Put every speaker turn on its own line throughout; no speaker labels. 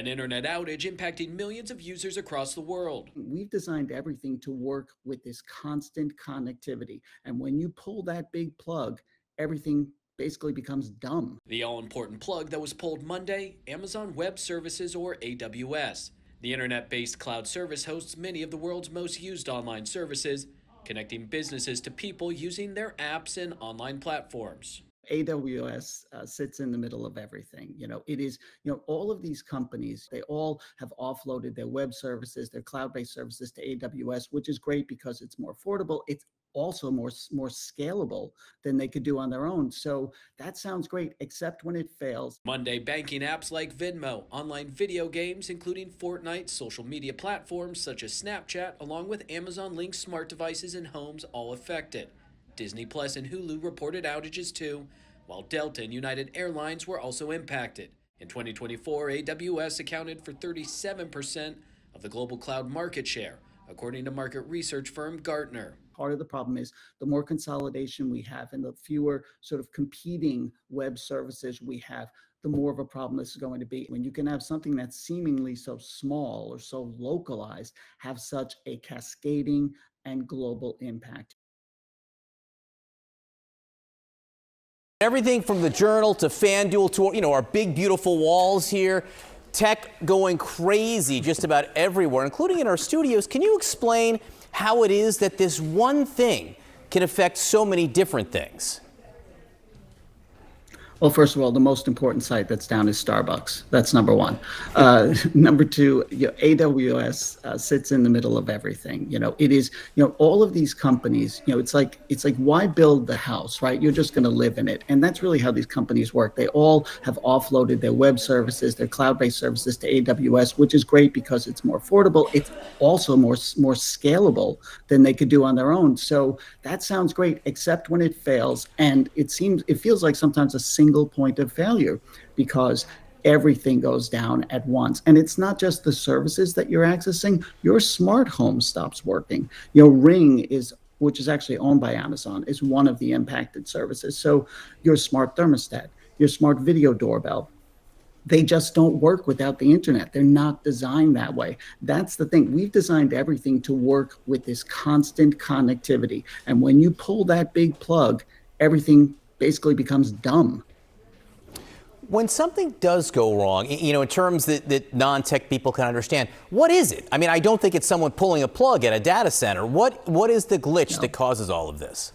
an internet outage impacting millions of users across the world.
We've designed everything to work with this constant connectivity. And when you pull that big plug, everything basically becomes dumb.
The all-important plug that was pulled Monday, Amazon Web Services or AWS. The internet-based cloud service hosts many of the world's most used online services, connecting businesses to people using their apps and online platforms.
AWS sits in the middle of everything. It is, all of these companies, they all have offloaded their web services, their cloud-based services to AWS, which is great because it's more affordable. It's also more scalable than they could do on their own. So that sounds great, except when it fails.
Monday, banking apps like Venmo, online video games, including Fortnite, social media platforms such as Snapchat, along with Amazon-linked smart devices and homes all affected. Disney Plus and Hulu reported outages too, while Delta and United Airlines were also impacted. In 2024, AWS accounted for 37% of the global cloud market share, according to market research firm Gartner.
Part of the problem is the more consolidation we have and the fewer sort of competing web services we have, the more of a problem this is going to be. When you can have something that's seemingly so small or so localized have such a cascading and global impact.
Everything from the Journal to FanDuel to, our big, beautiful walls here. Tech going crazy just about everywhere, including in our studios. Can you explain how it is that this one thing can affect so many different things?
Well, first of all, the most important site that's down is Starbucks. That's number one. Number two, AWS sits in the middle of everything. It is, all of these companies, it's like why build the house, right? You're just going to live in it. And that's really how these companies work. They all have offloaded their web services, their cloud-based services to AWS, which is great because it's more affordable. It's also more scalable than they could do on their own. So that sounds great, except when it fails. And it feels like sometimes a single point of failure because everything goes down at once. And it's not just the services that you're accessing, your smart home stops working. Ring which is actually owned by Amazon, is one of the impacted services. So your smart thermostat, your smart video doorbell, they just don't work without the internet. They're not designed that way. That's the thing. We've designed everything to work with this constant connectivity. And when you pull that big plug, everything basically becomes dumb.
When something does go wrong, in terms that non-tech people can understand, what is it? I mean, I don't think it's someone pulling a plug at a data center. What is the glitch that causes all of this?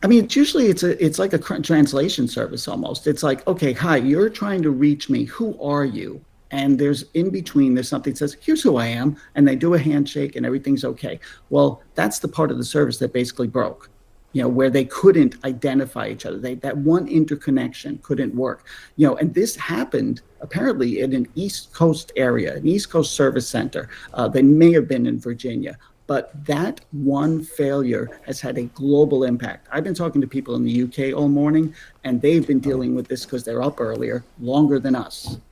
I mean, usually it's like a translation service almost. It's like, okay, hi, you're trying to reach me. Who are you? And there's something that says, here's who I am. And they do a handshake and everything's okay. Well, that's the part of the service that basically broke. Where they couldn't identify each other. That one interconnection couldn't work. And this happened apparently in an East Coast area, an East Coast service center. They may have been in Virginia, but that one failure has had a global impact. I've been talking to people in the UK all morning, and they've been dealing with this because they're up earlier, longer than us.